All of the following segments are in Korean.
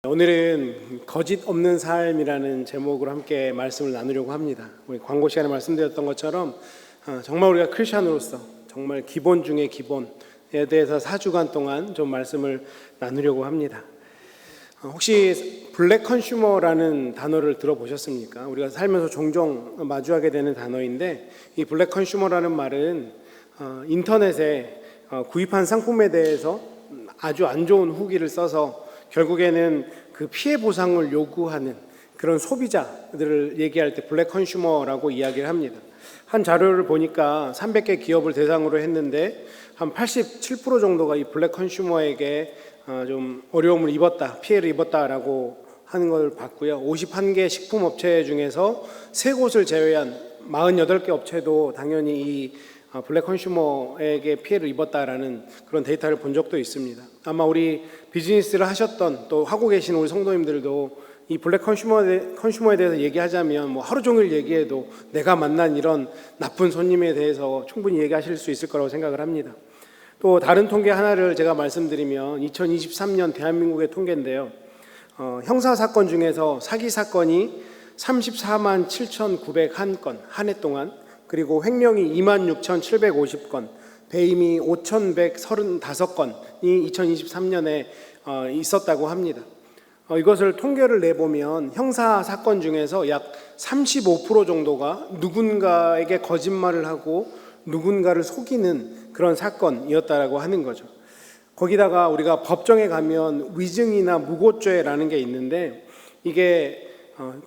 오늘은 거짓 없는 삶이라는 제목으로 함께 말씀을 나누려고 합니다. 우리 광고 시간에 말씀드렸던 것처럼 정말 우리가 크리스천으로서 정말 기본 중에 기본에 대해서 4주간 동안 좀 말씀을 나누려고 합니다. 혹시 블랙 컨슈머라는 단어를 들어보셨습니까? 우리가 살면서 종종 마주하게 되는 단어인데, 이 블랙 컨슈머라는 말은 인터넷에 구입한 상품에 대해서 아주 안 좋은 후기를 써서 결국에는 그 피해 보상을 요구하는 그런 소비자들을 얘기할 때 블랙 컨슈머라고 이야기를 합니다. 한 자료를 보니까 300개 기업을 대상으로 했는데 한 87% 정도가 이 블랙 컨슈머에게 좀 어려움을 입었다, 피해를 입었다라고 하는 걸 봤고요. 51개 식품업체 중에서 3곳을 제외한 48개 업체도 당연히 이 블랙 컨슈머에게 피해를 입었다라는 그런 데이터를 본 적도 있습니다. 아마 우리 비즈니스를 하셨던 또 하고 계신 우리 성도님들도 이 블랙 컨슈머에 대해서 얘기하자면 뭐 하루 종일 얘기해도 내가 만난 이런 나쁜 손님에 대해서 충분히 얘기하실 수 있을 거라고 생각을 합니다. 또 다른 통계 하나를 제가 말씀드리면 2023년 대한민국의 통계인데요. 형사 사건 중에서 사기 사건이 34만 7,901건 한 해 동안, 그리고 횡령이 26,750건, 배임이 5,135건이 2023년에 있었다고 합니다. 이것을 통계를 내보면 형사 사건 중에서 약 35% 정도가 누군가에게 거짓말을 하고 누군가를 속이는 그런 사건이었다라고 하는 거죠. 거기다가 우리가 법정에 가면 위증이나 무고죄라는 게 있는데, 이게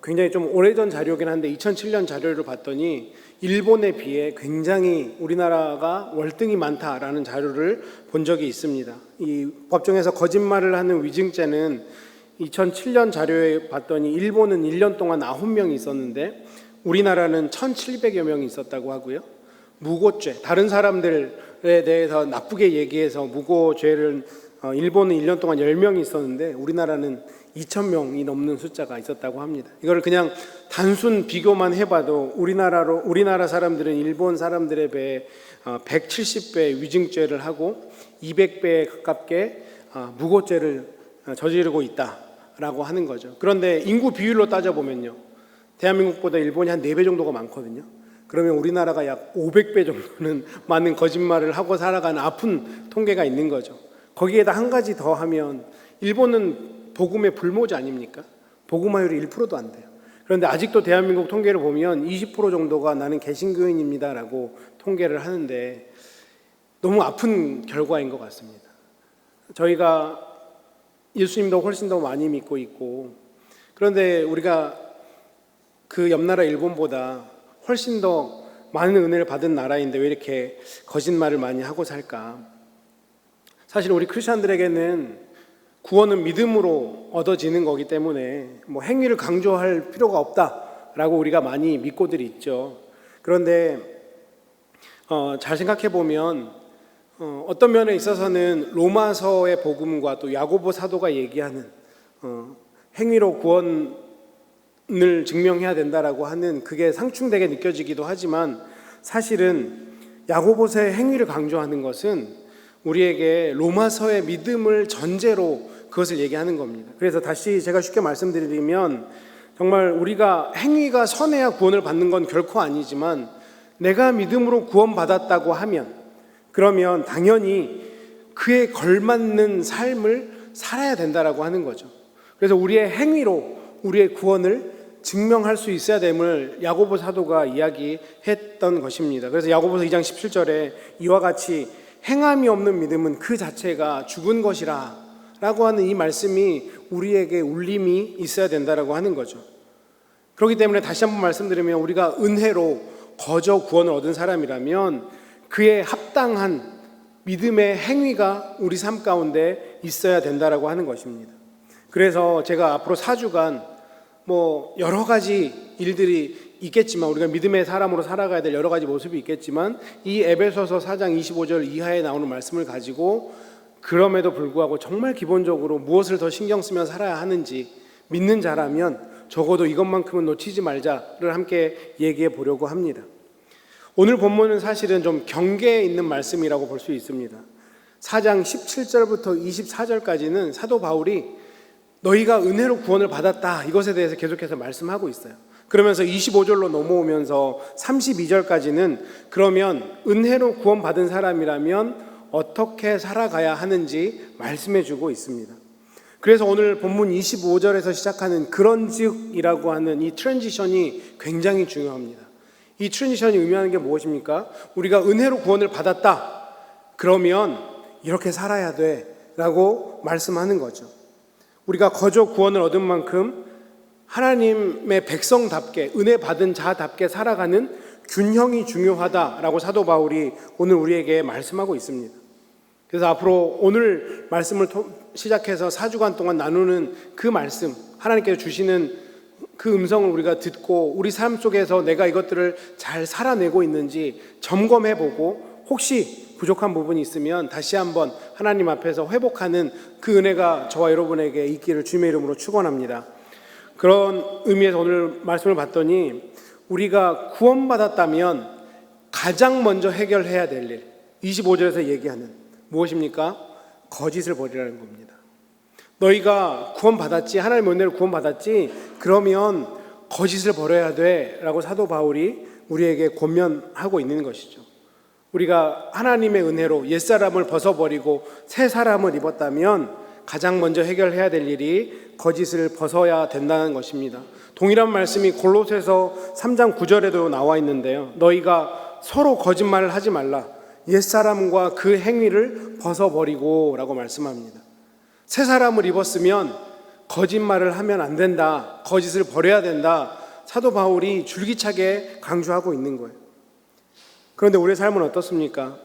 굉장히 좀 오래전 자료긴 한데 2007년 자료를 봤더니 일본에 비해 굉장히 우리나라가 월등히 많다라는 자료를 본 적이 있습니다. 이 법정에서 거짓말을 하는 위증죄는 2007년 자료에 봤더니 일본은 1년 동안 9명이 있었는데 우리나라는 1,700여 명이 있었다고 하고요. 무고죄, 다른 사람들에 대해서 나쁘게 얘기해서 무고죄를 일본은 1년 동안 10명이 있었는데 우리나라는 2,000명이 넘는 숫자가 있었다고 합니다. 이걸 그냥 단순 비교만 해봐도 우리나라 사람들은 일본 사람들에 비해 170배 위증죄를 하고 200배에 가깝게 무고죄를 저지르고 있다라고 하는 거죠. 그런데 인구 비율로 따져보면요, 대한민국보다 일본이 한 4배 정도가 많거든요. 그러면 우리나라가 약 500배 정도는 많은 거짓말을 하고 살아가는 아픈 통계가 있는 거죠. 거기에다 한 가지 더 하면 일본은 복음의 불모지 아닙니까? 복음화율이 1%도 안 돼요. 그런데 아직도 대한민국 통계를 보면 20% 정도가 나는 개신교인입니다라고 통계를 하는데 너무 아픈 결과인 것 같습니다. 저희가 예수님도 훨씬 더 많이 믿고 있고, 그런데 우리가 그 옆나라 일본보다 훨씬 더 많은 은혜를 받은 나라인데 왜 이렇게 거짓말을 많이 하고 살까? 사실 우리 크리스천들에게는 구원은 믿음으로 얻어지는 거기 때문에 뭐 행위를 강조할 필요가 없다라고 우리가 많이 믿고들 있죠. 그런데 잘 생각해 보면 어떤 면에 있어서는 로마서의 복음과 또 야고보 사도가 얘기하는 행위로 구원을 증명해야 된다라고 하는 그게 상충되게 느껴지기도 하지만, 사실은 야고보서의 행위를 강조하는 것은 우리에게 로마서의 믿음을 전제로 그것을 얘기하는 겁니다. 그래서 다시 제가 쉽게 말씀드리면, 정말 우리가 행위가 선해야 구원을 받는 건 결코 아니지만 내가 믿음으로 구원받았다고 하면 그러면 당연히 그에 걸맞는 삶을 살아야 된다라고 하는 거죠. 그래서 우리의 행위로 우리의 구원을 증명할 수 있어야 됨을 야고보 사도가 이야기했던 것입니다. 그래서 야고보서 2장 17절에 이와 같이 행함이 없는 믿음은 그 자체가 죽은 것이라 라고 하는 이 말씀이 우리에게 울림이 있어야 된다라고 하는 거죠. 그렇기 때문에 다시 한번 말씀드리면, 우리가 은혜로 거저 구원을 얻은 사람이라면 그에 합당한 믿음의 행위가 우리 삶 가운데 있어야 된다라고 하는 것입니다. 그래서 제가 앞으로 4주간 뭐 여러 가지 일들이 있겠지만, 우리가 믿음의 사람으로 살아가야 될 여러 가지 모습이 있겠지만, 이 에베소서 4장 25절 이하에 나오는 말씀을 가지고 그럼에도 불구하고 정말 기본적으로 무엇을 더 신경 쓰며 살아야 하는지 믿는 자라면 적어도 이것만큼은 놓치지 말자를 함께 얘기해 보려고 합니다. 오늘 본문은 사실은 좀 경계에 있는 말씀이라고 볼 수 있습니다. 4장 17절부터 24절까지는 사도 바울이 너희가 은혜로 구원을 받았다, 이것에 대해서 계속해서 말씀하고 있어요. 그러면서 25절로 넘어오면서 32절까지는 그러면 은혜로 구원받은 사람이라면 어떻게 살아가야 하는지 말씀해 주고 있습니다. 그래서 오늘 본문 25절에서 시작하는 그런즉이라고 하는 이 트랜지션이 굉장히 중요합니다. 이 트랜지션이 의미하는 게 무엇입니까? 우리가 은혜로 구원을 받았다, 그러면 이렇게 살아야 돼 라고 말씀하는 거죠. 우리가 거저 구원을 얻은 만큼 하나님의 백성답게, 은혜 받은 자답게 살아가는 균형이 중요하다라고 사도 바울이 오늘 우리에게 말씀하고 있습니다. 그래서 앞으로 오늘 말씀을 시작해서 4주간 동안 나누는 그 말씀, 하나님께서 주시는 그 음성을 우리가 듣고 우리 삶 속에서 내가 이것들을 잘 살아내고 있는지 점검해보고 혹시 부족한 부분이 있으면 다시 한번 하나님 앞에서 회복하는 그 은혜가 저와 여러분에게 있기를 주님의 이름으로 축원합니다. 그런 의미에서 오늘 말씀을 봤더니 우리가 구원받았다면 가장 먼저 해결해야 될 일, 25절에서 얘기하는 무엇입니까? 거짓을 버리라는 겁니다. 너희가 구원받았지, 하나님의 은혜로 구원받았지, 그러면 거짓을 버려야 돼 라고 사도 바울이 우리에게 권면하고 있는 것이죠. 우리가 하나님의 은혜로 옛사람을 벗어버리고 새 사람을 입었다면 가장 먼저 해결해야 될 일이 거짓을 벗어야 된다는 것입니다. 동일한 말씀이 골로새서 3장 9절에도 나와 있는데요. 너희가 서로 거짓말을 하지 말라. 옛사람과 그 행위를 벗어버리고 라고 말씀합니다. 새 사람을 입었으면 거짓말을 하면 안 된다, 거짓을 버려야 된다, 사도 바울이 줄기차게 강조하고 있는 거예요. 그런데 우리의 삶은 어떻습니까?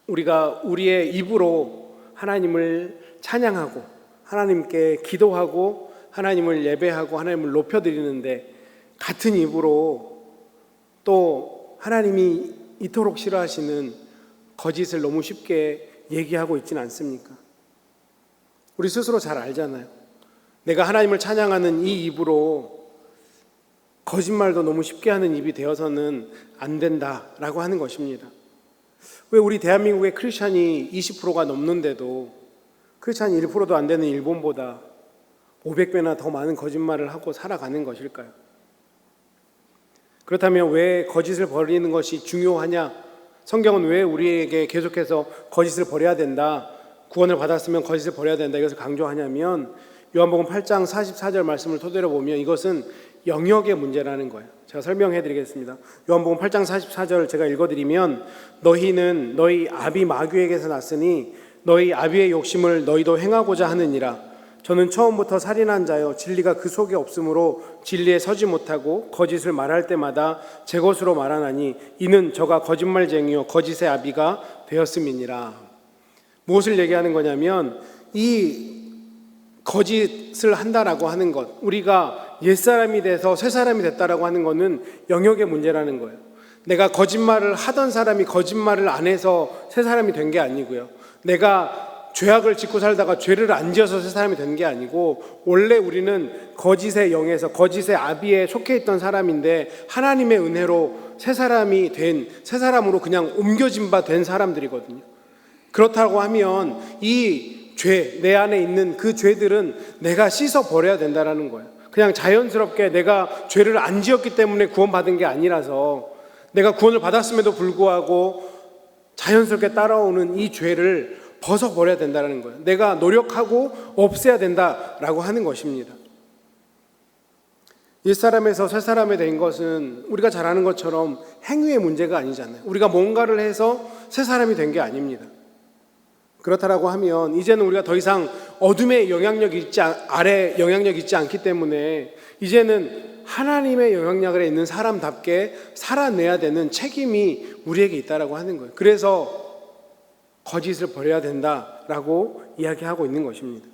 우리가 우리의 입으로 하나님을 찬양하고 하나님께 기도하고 하나님을 예배하고 하나님을 높여드리는데 같은 입으로 또 하나님이 이토록 싫어하시는 거짓을 너무 쉽게 얘기하고 있지는 않습니까? 우리 스스로 잘 알잖아요. 내가 하나님을 찬양하는 이 입으로 거짓말도 너무 쉽게 하는 입이 되어서는 안 된다라고 하는 것입니다. 왜 우리 대한민국의 크리스찬이 20%가 넘는데도 크리스찬이 1%도 안 되는 일본보다 500배나 더 많은 거짓말을 하고 살아가는 것일까요? 그렇다면 왜 거짓을 버리는 것이 중요하냐? 성경은 왜 우리에게 계속해서 거짓을 버려야 된다, 구원을 받았으면 거짓을 버려야 된다, 이것을 강조하냐면 요한복음 8장 44절 말씀을 토대로 보면 이것은 영역의 문제라는 거예요. 제가 설명해 드리겠습니다. 요한복음 8장 44절 제가 읽어드리면 너희는 너희 아비 마귀에게서 났으니 너희 아비의 욕심을 너희도 행하고자 하느니라. 저는 처음부터 살인한 자여 진리가 그 속에 없으므로 진리에 서지 못하고 거짓을 말할 때마다 제 것으로 말하나니 이는 저가 거짓말쟁이요 거짓의 아비가 되었음이니라. 무엇을 얘기하는 거냐면 이 거짓을 한다라고 하는 것, 우리가 옛사람이 돼서 새사람이 됐다라고 하는 것은 영역의 문제라는 거예요. 내가 거짓말을 하던 사람이 거짓말을 안 해서 새사람이 된 게 아니고요, 내가 죄악을 짓고 살다가 죄를 안 지어서 새 사람이 된 게 아니고 원래 우리는 거짓의 영에서 거짓의 아비에 속해 있던 사람인데 하나님의 은혜로 새 사람이 된, 새 사람으로 그냥 옮겨진 바 된 사람들이거든요. 그렇다고 하면 이 죄, 내 안에 있는 그 죄들은 내가 씻어 버려야 된다는 거예요. 그냥 자연스럽게 내가 죄를 안 지었기 때문에 구원받은 게 아니라서 내가 구원을 받았음에도 불구하고 자연스럽게 따라오는 이 죄를 벗어버려야 된다는 거예요. 내가 노력하고 없애야 된다라고 하는 것입니다. 옛사람에서 새사람이 된 것은 우리가 잘 아는 것처럼 행위의 문제가 아니잖아요. 우리가 뭔가를 해서 새사람이 된 게 아닙니다. 그렇다라고 하면 이제는 우리가 더 이상 어둠의 아래 영향력이 있지 않기 때문에 이제는 하나님의 영향력 아래 있는 사람답게 살아내야 되는 책임이 우리에게 있다라고 하는 거예요. 그래서 거짓을 버려야 된다라고 이야기하고 있는 것입니다.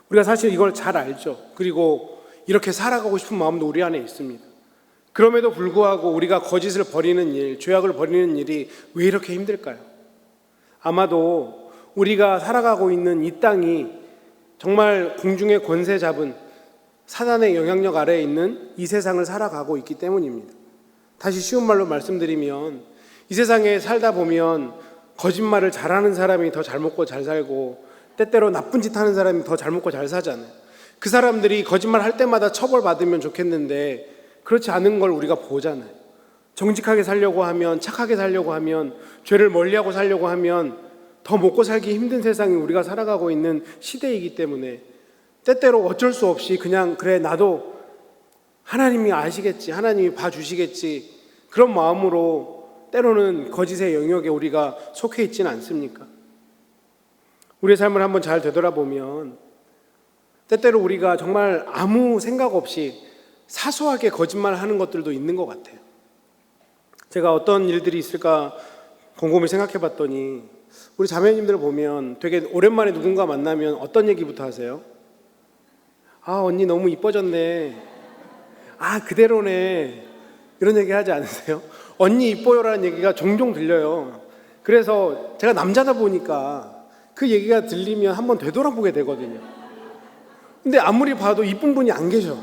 우리가 사실 이걸 잘 알죠. 그리고 이렇게 살아가고 싶은 마음도 우리 안에 있습니다. 그럼에도 불구하고 우리가 거짓을 버리는 일, 죄악을 버리는 일이 왜 이렇게 힘들까요? 아마도 우리가 살아가고 있는 이 땅이 정말 공중의 권세 잡은 사단의 영향력 아래에 있는 이 세상을 살아가고 있기 때문입니다. 다시 쉬운 말로 말씀드리면 이 세상에 살다 보면 거짓말을 잘하는 사람이 더 잘 먹고 잘 살고 때때로 나쁜 짓 하는 사람이 더 잘 먹고 잘 사잖아요. 그 사람들이 거짓말 할 때마다 처벌받으면 좋겠는데 그렇지 않은 걸 우리가 보잖아요. 정직하게 살려고 하면, 착하게 살려고 하면, 죄를 멀리하고 살려고 하면 더 먹고 살기 힘든 세상이 우리가 살아가고 있는 시대이기 때문에 때때로 어쩔 수 없이 그냥 그래 나도 하나님이 아시겠지, 하나님이 봐주시겠지 그런 마음으로 때로는 거짓의 영역에 우리가 속해 있지는 않습니까? 우리의 삶을 한번 잘 되돌아보면 때때로 우리가 정말 아무 생각 없이 사소하게 거짓말하는 것들도 있는 것 같아요. 제가 어떤 일들이 있을까 곰곰이 생각해 봤더니 우리 자매님들 보면 되게 오랜만에 누군가 만나면 어떤 얘기부터 하세요? 아, 언니 너무 이뻐졌네. 아, 그대로네. 이런 얘기 하지 않으세요? 언니 이뻐요라는 얘기가 종종 들려요. 그래서 제가 남자다 보니까 그 얘기가 들리면 한번 되돌아보게 되거든요. 근데 아무리 봐도 이쁜 분이 안 계셔.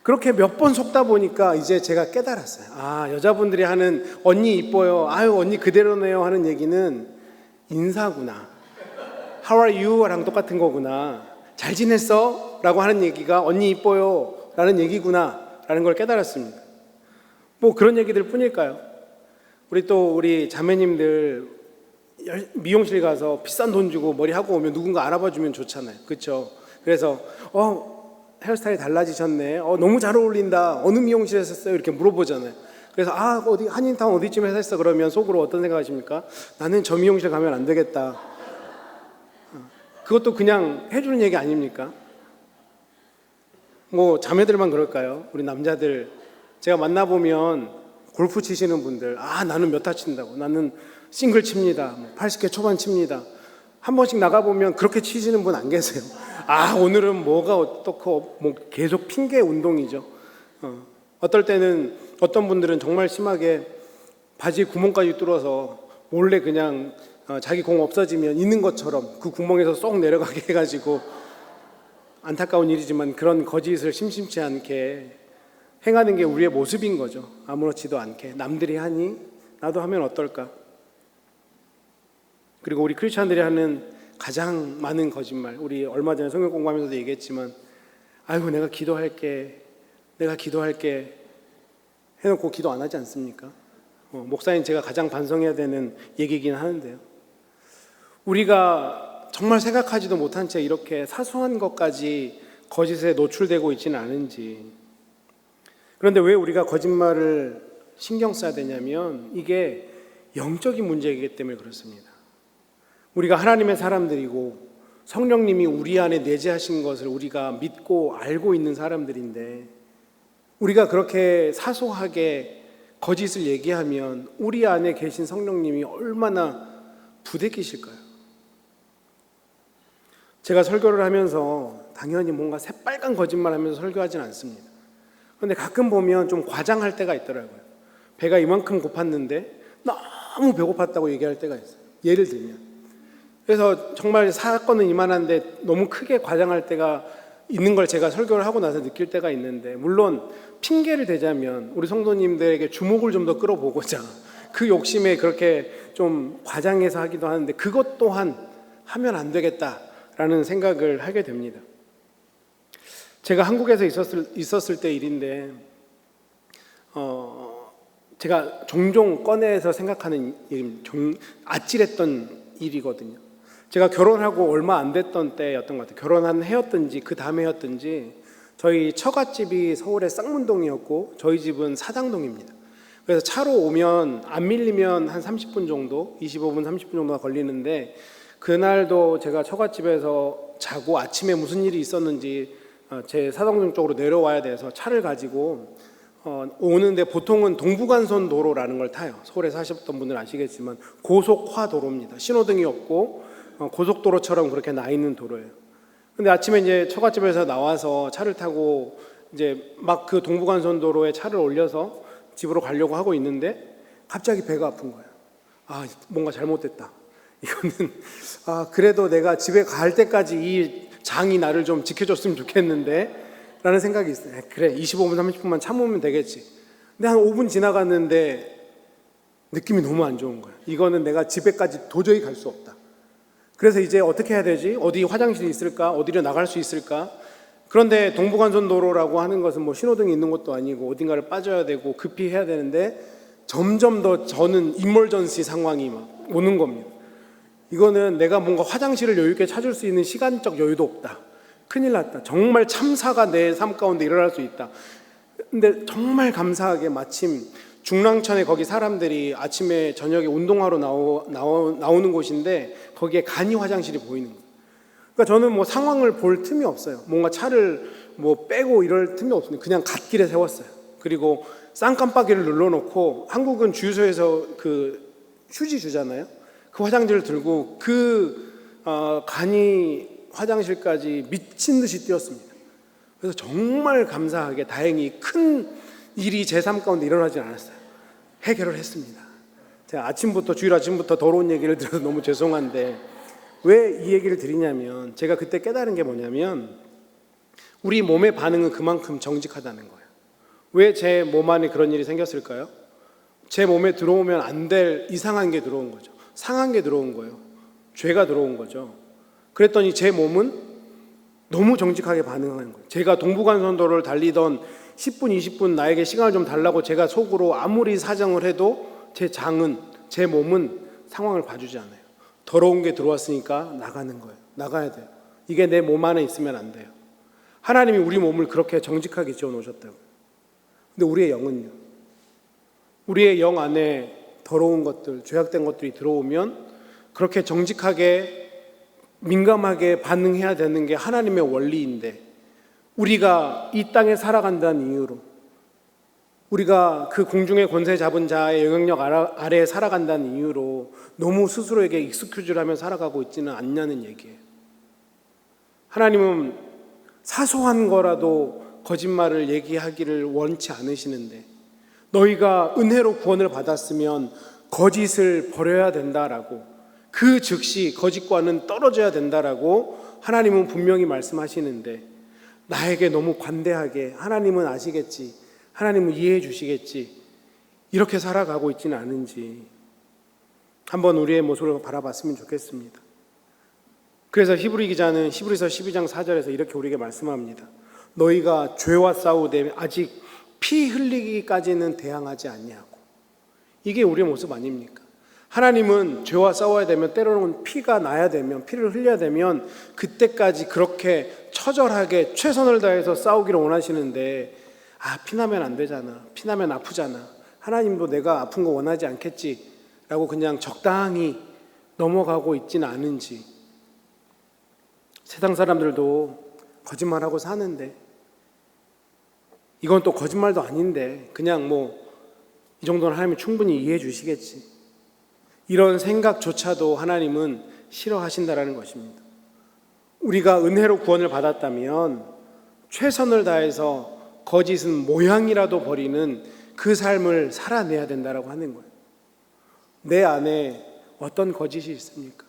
그렇게 몇 번 속다 보니까 이제 제가 깨달았어요. 아, 여자분들이 하는 언니 이뻐요, 아유 언니 그대로네요 하는 얘기는 인사구나. How are you? 랑 똑같은 거구나. 잘 지냈어? 라고 하는 얘기가 언니 이뻐요 라는 얘기구나 라는 걸 깨달았습니다. 뭐 그런 얘기들 뿐일까요? 우리 자매님들 미용실 가서 비싼 돈 주고 머리 하고 오면 누군가 알아봐 주면 좋잖아요. 그렇죠? 그래서 헤어스타일이 달라지셨네. 너무 잘 어울린다. 어느 미용실에서 했어요? 이렇게 물어보잖아요. 그래서 어디 한인타운 어디쯤에서 했어? 그러면 속으로 어떤 생각하십니까? 나는 저 미용실 가면 안 되겠다. 그것도 그냥 해주는 얘기 아닙니까? 뭐 자매들만 그럴까요? 우리 남자들 제가 만나보면 골프 치시는 분들 나는 몇 타 친다고, 나는 싱글 칩니다, 80개 초반 칩니다. 한 번씩 나가보면 그렇게 치시는 분 안 계세요. 오늘은 뭐가 어떻고 뭐 계속 핑계 운동이죠. 어떨 때는 어떤 분들은 정말 심하게 바지 구멍까지 뚫어서 몰래 그냥 자기 공 없어지면 있는 것처럼 그 구멍에서 쏙 내려가게 해가지고, 안타까운 일이지만 그런 거짓을 심심치 않게 행하는 게 우리의 모습인 거죠. 아무렇지도 않게 남들이 하니 나도 하면 어떨까. 그리고 우리 크리스찬들이 하는 가장 많은 거짓말, 우리 얼마 전에 성경 공부하면서도 얘기했지만 아이고 내가 기도할게 해놓고 기도 안 하지 않습니까? 목사님 제가 가장 반성해야 되는 얘기이긴 하는데요, 우리가 정말 생각하지도 못한 채 이렇게 사소한 것까지 거짓에 노출되고 있지는 않은지. 그런데 왜 우리가 거짓말을 신경 써야 되냐면 이게 영적인 문제이기 때문에 그렇습니다. 우리가 하나님의 사람들이고 성령님이 우리 안에 내재하신 것을 우리가 믿고 알고 있는 사람들인데, 우리가 그렇게 사소하게 거짓을 얘기하면 우리 안에 계신 성령님이 얼마나 부대끼실까요? 제가 설교를 하면서 당연히 뭔가 새빨간 거짓말 하면서 설교하진 않습니다. 그런데 가끔 보면 좀 과장할 때가 있더라고요. 배가 이만큼 고팠는데 너무 배고팠다고 얘기할 때가 있어요. 예를 들면. 그래서 정말 사건은 이만한데 너무 크게 과장할 때가 있는 걸 제가 설교를 하고 나서 느낄 때가 있는데, 물론 핑계를 대자면 우리 성도님들에게 주목을 좀 더 끌어보고자 그 욕심에 그렇게 좀 과장해서 하기도 하는데, 그것 또한 하면 안 되겠다라는 생각을 하게 됩니다. 제가 한국에서 있었을 때 일인데, 제가 종종 꺼내서 생각하는 아찔했던 일이거든요. 제가 결혼하고 얼마 안 됐던 때였던 것 같아요. 결혼한 해였든지 그 다음에 해였든지 저희 처갓집이 서울의 쌍문동이었고 저희 집은 사당동입니다. 그래서 차로 오면 안 밀리면 한 30분 정도, 25분, 30분 정도가 걸리는데, 그날도 제가 처갓집에서 자고 아침에 무슨 일이 있었는지 제 사당동 쪽으로 내려와야 돼서 차를 가지고 오는데, 보통은 동부간선 도로라는 걸 타요. 서울에 사셨던 분들은 아시겠지만 고속화 도로입니다. 신호등이 없고 고속도로처럼 그렇게 나 있는 도로예요. 근데 아침에 이제 처갓집에서 나와서 차를 타고 이제 막 그 동부간선 도로에 차를 올려서 집으로 가려고 하고 있는데 갑자기 배가 아픈 거예요. 뭔가 잘못됐다. 이거는 그래도 내가 집에 갈 때까지 이 장이 나를 좀 지켜줬으면 좋겠는데 라는 생각이 있어요. 그래 25분 30분만 참으면 되겠지. 근데 한 5분 지나갔는데 느낌이 너무 안 좋은 거야. 이거는 내가 집에까지 도저히 갈 수 없다. 그래서 이제 어떻게 해야 되지? 어디 화장실이 있을까? 어디로 나갈 수 있을까? 그런데 동부간선도로라고 하는 것은 뭐 신호등이 있는 것도 아니고 어딘가를 빠져야 되고 급히 해야 되는데 점점 더 저는 인멀전시 상황이 막 오는 겁니다. 이거는 내가 뭔가 화장실을 여유 있게 찾을 수 있는 시간적 여유도 없다. 큰일 났다. 정말 참사가 내 삶 가운데 일어날 수 있다. 근데 정말 감사하게 마침 중랑천에 거기 사람들이 아침에 저녁에 운동하러 나오는 곳인데 거기에 간이 화장실이 보이는 거예요. 그러니까 저는 뭐 상황을 볼 틈이 없어요. 뭔가 차를 뭐 빼고 이럴 틈이 없습니다. 그냥 갓길에 세웠어요. 그리고 쌍깜빡이를 눌러놓고 한국은 주유소에서 그 휴지 주잖아요. 그 화장지를 들고 간이 화장실까지 미친 듯이 뛰었습니다. 그래서 정말 감사하게 다행히 큰 일이 제 삶 가운데 일어나지 않았어요. 해결을 했습니다. 제가 주일 아침부터 더러운 얘기를 들어서 너무 죄송한데 왜 이 얘기를 드리냐면 제가 그때 깨달은 게 뭐냐면 우리 몸의 반응은 그만큼 정직하다는 거예요. 왜 제 몸 안에 그런 일이 생겼을까요? 제 몸에 들어오면 안 될 이상한 게 들어온 거죠. 상한 게 들어온 거예요. 죄가 들어온 거죠. 그랬더니 제 몸은 너무 정직하게 반응하는 거예요. 제가 동부간선도로를 달리던 10분, 20분 나에게 시간을 좀 달라고 제가 속으로 아무리 사정을 해도 제 몸은 상황을 봐주지 않아요. 더러운 게 들어왔으니까 나가는 거예요. 나가야 돼요. 이게 내 몸 안에 있으면 안 돼요. 하나님이 우리 몸을 그렇게 정직하게 지어 놓으셨다고요. 근데 우리의 영은요. 우리의 영 안에 더러운 것들, 죄악된 것들이 들어오면 그렇게 정직하게 민감하게 반응해야 되는 게 하나님의 원리인데 우리가 이 땅에 살아간다는 이유로 우리가 그 공중의 권세 잡은 자의 영향력 아래에 살아간다는 이유로 너무 스스로에게 익스큐즈를 하며 살아가고 있지는 않냐는 얘기예요. 하나님은 사소한 거라도 거짓말을 얘기하기를 원치 않으시는데 너희가 은혜로 구원을 받았으면 거짓을 버려야 된다라고 그 즉시 거짓과는 떨어져야 된다라고 하나님은 분명히 말씀하시는데 나에게 너무 관대하게 하나님은 아시겠지, 하나님은 이해해 주시겠지 이렇게 살아가고 있지는 않은지 한번 우리의 모습을 바라봤으면 좋겠습니다. 그래서 히브리 기자는 히브리서 12장 4절에서 이렇게 우리에게 말씀합니다. 너희가 죄와 싸우되 아직 피 흘리기까지는 대항하지 아니하고. 이게 우리의 모습 아닙니까? 하나님은 죄와 싸워야 되면 때로는 피가 나야 되면 피를 흘려야 되면 그때까지 그렇게 처절하게 최선을 다해서 싸우기를 원하시는데 피나면 안 되잖아, 피나면 아프잖아, 하나님도 내가 아픈 거 원하지 않겠지 라고 그냥 적당히 넘어가고 있지는 않은지. 세상 사람들도 거짓말하고 사는데 이건 또 거짓말도 아닌데 그냥 이 정도는 하나님이 충분히 이해해 주시겠지 이런 생각조차도 하나님은 싫어하신다라는 것입니다. 우리가 은혜로 구원을 받았다면 최선을 다해서 거짓은 모양이라도 버리는 그 삶을 살아내야 된다라고 하는 거예요. 내 안에 어떤 거짓이 있습니까?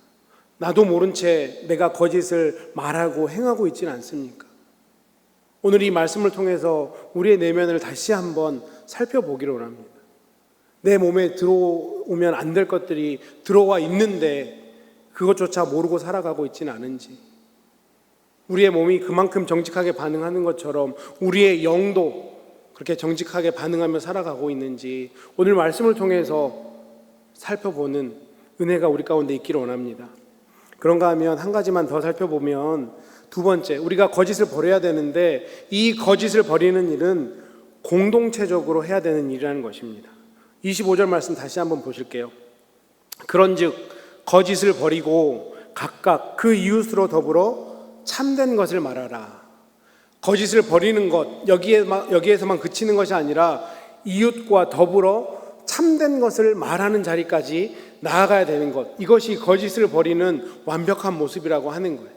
나도 모른 채 내가 거짓을 말하고 행하고 있지는 않습니까? 오늘 이 말씀을 통해서 우리의 내면을 다시 한번 살펴보기로 합니다. 내 몸에 들어오면 안 될 것들이 들어와 있는데 그것조차 모르고 살아가고 있지는 않은지, 우리의 몸이 그만큼 정직하게 반응하는 것처럼 우리의 영도 그렇게 정직하게 반응하며 살아가고 있는지 오늘 말씀을 통해서 살펴보는 은혜가 우리 가운데 있기를 원합니다. 그런가 하면 한 가지만 더 살펴보면 두 번째, 우리가 거짓을 버려야 되는데 이 거짓을 버리는 일은 공동체적으로 해야 되는 일이라는 것입니다. 25절 말씀 다시 한번 보실게요. 그런즉 거짓을 버리고 각각 그 이웃으로 더불어 참된 것을 말하라. 거짓을 버리는 것, 여기에서만 그치는 것이 아니라 이웃과 더불어 참된 것을 말하는 자리까지 나아가야 되는 것, 이것이 거짓을 버리는 완벽한 모습이라고 하는 거예요.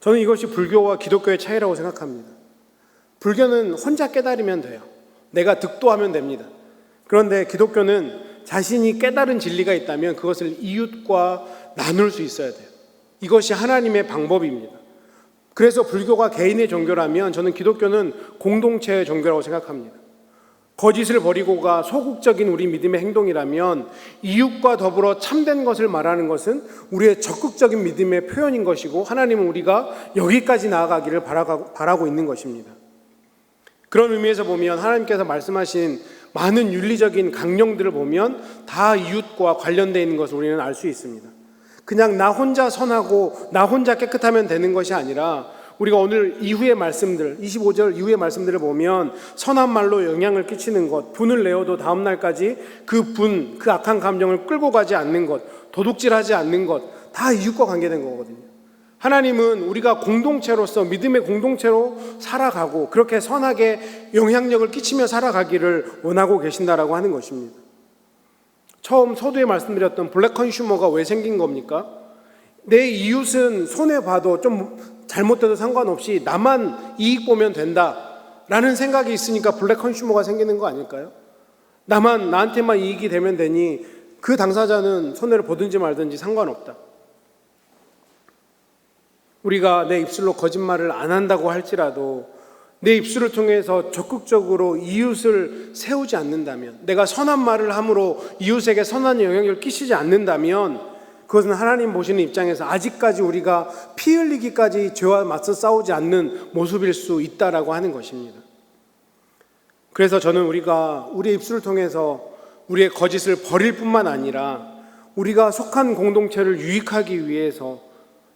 저는 이것이 불교와 기독교의 차이라고 생각합니다. 불교는 혼자 깨달으면 돼요. 내가 득도하면 됩니다. 그런데 기독교는 자신이 깨달은 진리가 있다면 그것을 이웃과 나눌 수 있어야 돼요. 이것이 하나님의 방법입니다. 그래서 불교가 개인의 종교라면 저는 기독교는 공동체의 종교라고 생각합니다. 거짓을 버리고가 소극적인 우리 믿음의 행동이라면 이웃과 더불어 참된 것을 말하는 것은 우리의 적극적인 믿음의 표현인 것이고 하나님은 우리가 여기까지 나아가기를 바라고 있는 것입니다. 그런 의미에서 보면 하나님께서 말씀하신 많은 윤리적인 강령들을 보면 다 이웃과 관련되어 있는 것을 우리는 알 수 있습니다. 그냥 나 혼자 선하고 나 혼자 깨끗하면 되는 것이 아니라 우리가 오늘 이후의 말씀들, 25절 이후의 말씀들을 보면 선한 말로 영향을 끼치는 것, 분을 내어도 다음 날까지 그 악한 감정을 끌고 가지 않는 것, 도둑질하지 않는 것, 다 이웃과 관계된 거거든요. 하나님은 우리가 공동체로서 믿음의 공동체로 살아가고 그렇게 선하게 영향력을 끼치며 살아가기를 원하고 계신다라고 하는 것입니다. 처음 서두에 말씀드렸던 블랙 컨슈머가 왜 생긴 겁니까? 내 이웃은 손해봐도 좀 잘못돼도 상관없이 나만 이익 보면 된다라는 생각이 있으니까 블랙 컨슈머가 생기는 거 아닐까요? 나한테만 이익이 되면 되니 그 당사자는 손해를 보든지 말든지 상관없다. 우리가 내 입술로 거짓말을 안 한다고 할지라도 내 입술을 통해서 적극적으로 이웃을 세우지 않는다면, 내가 선한 말을 함으로 이웃에게 선한 영향력을 끼치지 않는다면 그것은 하나님 보시는 입장에서 아직까지 우리가 피 흘리기까지 죄와 맞서 싸우지 않는 모습일 수 있다라고 하는 것입니다. 그래서 저는 우리가 우리의 입술을 통해서 우리의 거짓을 버릴 뿐만 아니라 우리가 속한 공동체를 유익하기 위해서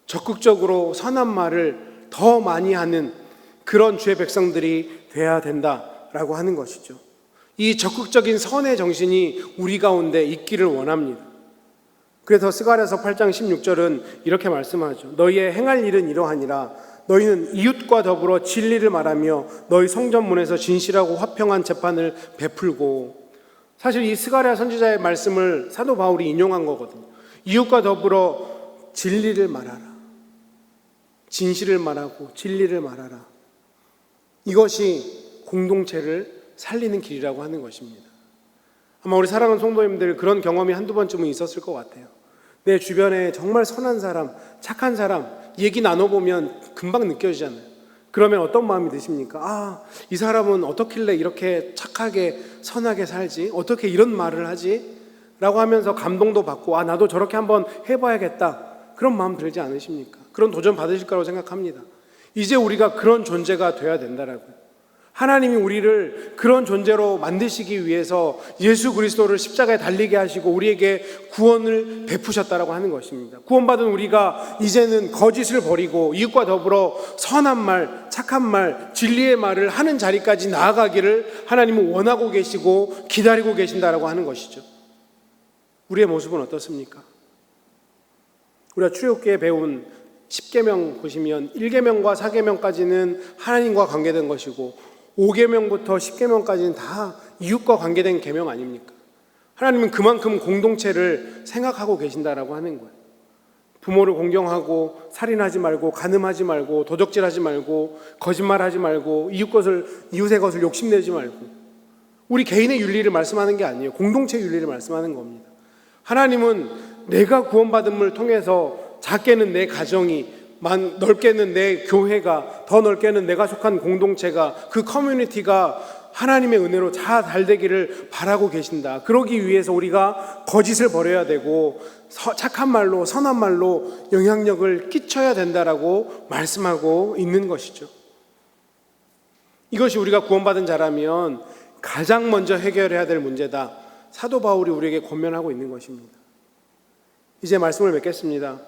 적극적으로 선한 말을 더 많이 하는 그런 주의 백성들이 돼야 된다라고 하는 것이죠. 이 적극적인 선의 정신이 우리 가운데 있기를 원합니다. 그래서 스가랴서 8장 16절은 이렇게 말씀하죠. 너희의 행할 일은 이러하니라. 너희는 이웃과 더불어 진리를 말하며 너희 성전문에서 진실하고 화평한 재판을 베풀고. 사실 이 스가랴 선지자의 말씀을 사도 바울이 인용한 거거든요. 이웃과 더불어 진리를 말하라. 진실을 말하고 진리를 말하라. 이것이 공동체를 살리는 길이라고 하는 것입니다. 아마 우리 사랑하는 성도님들 그런 경험이 한두 번쯤은 있었을 것 같아요. 내 주변에 정말 선한 사람, 착한 사람 얘기 나눠보면 금방 느껴지잖아요. 그러면 어떤 마음이 드십니까? 이 사람은 어떻길래 이렇게 착하게 선하게 살지? 어떻게 이런 말을 하지? 라고 하면서 감동도 받고 나도 저렇게 한번 해봐야겠다, 그런 마음 들지 않으십니까? 그런 도전 받으실 거라고 생각합니다. 이제 우리가 그런 존재가 돼야 된다라고요. 하나님이 우리를 그런 존재로 만드시기 위해서 예수 그리스도를 십자가에 달리게 하시고 우리에게 구원을 베푸셨다라고 하는 것입니다. 구원받은 우리가 이제는 거짓을 버리고 이웃과 더불어 선한 말, 착한 말, 진리의 말을 하는 자리까지 나아가기를 하나님은 원하고 계시고 기다리고 계신다라고 하는 것이죠. 우리의 모습은 어떻습니까? 우리가 출애굽기에 배운 10계명 보시면 1계명과 4계명까지는 하나님과 관계된 것이고 5계명부터 10계명까지는 다 이웃과 관계된 계명 아닙니까? 하나님은 그만큼 공동체를 생각하고 계신다라고 하는 거예요. 부모를 공경하고 살인하지 말고 간음하지 말고 도적질하지 말고 거짓말하지 말고 이웃의 것을 욕심내지 말고, 우리 개인의 윤리를 말씀하는 게 아니에요. 공동체 윤리를 말씀하는 겁니다. 하나님은 내가 구원받음을 통해서 작게는 내 가정이, 넓게는 내 교회가, 더 넓게는 내가 속한 공동체가, 그 커뮤니티가 하나님의 은혜로 잘 되기를 바라고 계신다. 그러기 위해서 우리가 거짓을 버려야 되고 착한 말로, 선한 말로 영향력을 끼쳐야 된다라고 말씀하고 있는 것이죠. 이것이 우리가 구원받은 자라면 가장 먼저 해결해야 될 문제다, 사도 바울이 우리에게 권면하고 있는 것입니다. 이제 말씀을 맺겠습니다.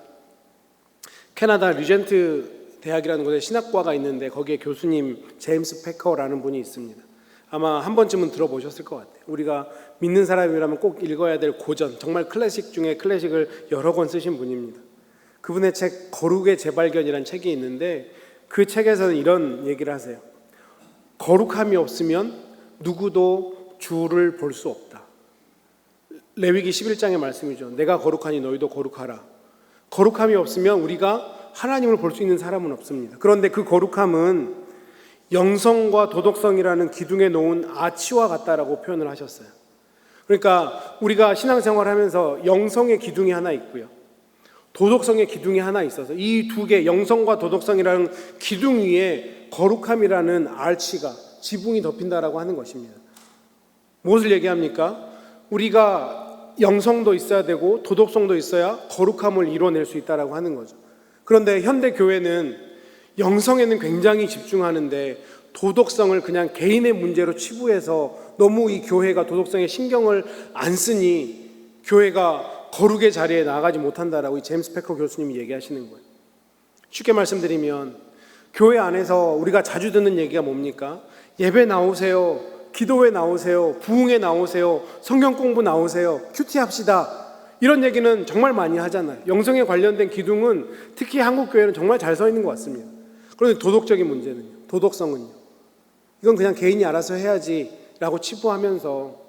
캐나다 리젠트 대학이라는 곳에 신학과가 있는데 거기에 교수님 제임스 패커라는 분이 있습니다. 아마 한 번쯤은 들어보셨을 것 같아요. 우리가 믿는 사람이라면 꼭 읽어야 될 고전, 정말 클래식 중에 클래식을 여러 권 쓰신 분입니다. 그분의 책 거룩의 재발견이라는 책이 있는데 그 책에서는 이런 얘기를 하세요. 거룩함이 없으면 누구도 주를 볼 수 없다. 레위기 11장의 말씀이죠. 내가 거룩하니 너희도 거룩하라. 거룩함이 없으면 우리가 하나님을 볼 수 있는 사람은 없습니다. 그런데 그 거룩함은 영성과 도덕성이라는 기둥에 놓은 아치와 같다라고 표현을 하셨어요. 그러니까 우리가 신앙생활하면서 영성의 기둥이 하나 있고요, 도덕성의 기둥이 하나 있어서 이 두 개, 영성과 도덕성이라는 기둥 위에 거룩함이라는 알치가, 지붕이 덮인다라고 하는 것입니다. 무엇을 얘기합니까? 우리가 영성도 있어야 되고 도덕성도 있어야 거룩함을 이뤄낼 수 있다라고 하는 거죠. 그런데 현대 교회는 영성에는 굉장히 집중하는데 도덕성을 그냥 개인의 문제로 치부해서 너무 이 교회가 도덕성에 신경을 안 쓰니 교회가 거룩의 자리에 나아가지 못한다라고 이 제임스 패커 교수님이 얘기하시는 거예요. 쉽게 말씀드리면 교회 안에서 우리가 자주 듣는 얘기가 뭡니까? 예배 나오세요, 기도회 나오세요, 부흥회 나오세요, 성경 공부 나오세요, 큐티 합시다. 이런 얘기는 정말 많이 하잖아요. 영성에 관련된 기둥은 특히 한국 교회는 정말 잘 서 있는 것 같습니다. 그런데 도덕적인 문제는요, 도덕성은요, 이건 그냥 개인이 알아서 해야지라고 치부하면서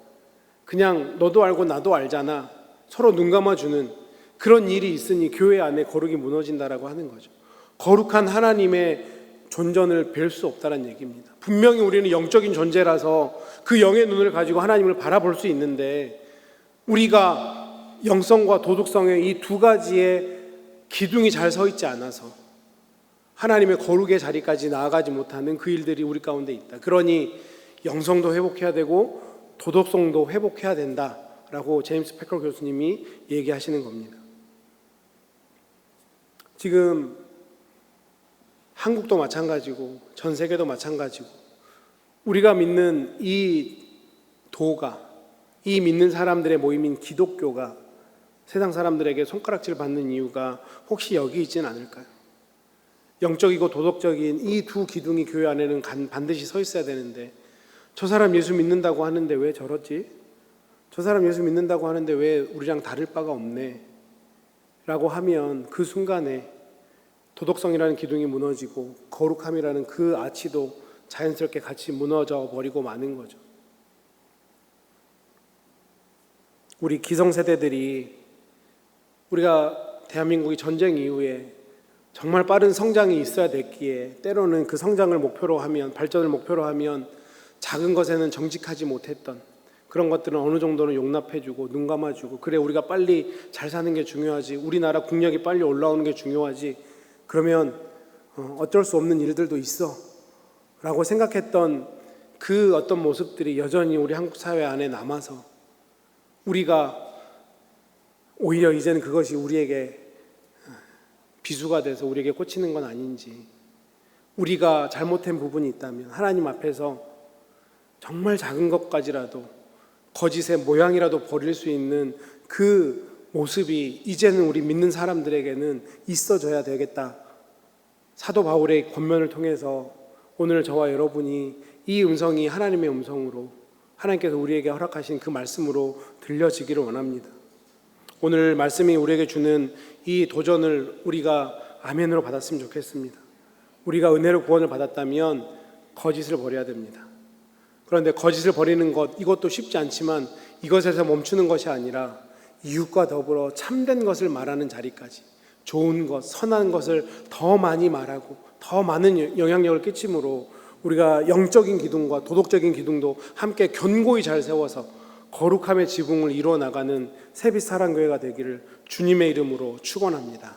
그냥 너도 알고 나도 알잖아, 서로 눈 감아주는 그런 일이 있으니 교회 안에 거룩이 무너진다라고 하는 거죠. 거룩한 하나님의 존전을 뵐 수 없다는 얘기입니다. 분명히 우리는 영적인 존재라서 그 영의 눈을 가지고 하나님을 바라볼 수 있는데 우리가 영성과 도덕성의 이 두 가지의 기둥이 잘 서 있지 않아서 하나님의 거룩의 자리까지 나아가지 못하는 그 일들이 우리 가운데 있다. 그러니 영성도 회복해야 되고 도덕성도 회복해야 된다라고 제임스 패커 교수님이 얘기하시는 겁니다. 지금 한국도 마찬가지고 전 세계도 마찬가지고 우리가 믿는 이 도가, 이 믿는 사람들의 모임인 기독교가 세상 사람들에게 손가락질 받는 이유가 혹시 여기 있지는 않을까요? 영적이고 도덕적인 이 두 기둥이 교회 안에는 반드시 서 있어야 되는데 저 사람 예수 믿는다고 하는데 왜 저러지? 저 사람 예수 믿는다고 하는데 왜 우리랑 다를 바가 없네? 라고 하면 그 순간에 도덕성이라는 기둥이 무너지고 거룩함이라는 그 아치도 자연스럽게 같이 무너져 버리고 마는 거죠. 우리 기성세대들이 우리가 대한민국이 전쟁 이후에 정말 빠른 성장이 있어야 됐기에 때로는 그 성장을 목표로 하면, 발전을 목표로 하면 작은 것에는 정직하지 못했던 그런 것들은 어느 정도는 용납해주고 눈 감아주고, 그래 우리가 빨리 잘 사는 게 중요하지, 우리나라 국력이 빨리 올라오는 게 중요하지, 그러면 어쩔 수 없는 일들도 있어 라고 생각했던 그 어떤 모습들이 여전히 우리 한국 사회 안에 남아서 우리가 오히려 이제는 그것이 우리에게 비수가 돼서 우리에게 꽂히는 건 아닌지, 우리가 잘못된 부분이 있다면 하나님 앞에서 정말 작은 것까지라도 거짓의 모양이라도 버릴 수 있는 그 모습이 이제는 우리 믿는 사람들에게는 있어져야 되겠다. 사도 바울의 권면을 통해서 오늘 저와 여러분이 이 음성이 하나님의 음성으로, 하나님께서 우리에게 허락하신 그 말씀으로 들려지기를 원합니다. 오늘 말씀이 우리에게 주는 이 도전을 우리가 아멘으로 받았으면 좋겠습니다. 우리가 은혜로 구원을 받았다면 거짓을 버려야 됩니다. 그런데 거짓을 버리는 것, 이것도 쉽지 않지만 이것에서 멈추는 것이 아니라 이웃과 더불어 참된 것을 말하는 자리까지, 좋은 것, 선한 것을 더 많이 말하고 더 많은 영향력을 끼침으로 우리가 영적인 기둥과 도덕적인 기둥도 함께 견고히 잘 세워서 거룩함의 지붕을 이루어 나가는 세빛 사랑교회가 되기를 주님의 이름으로 축원합니다.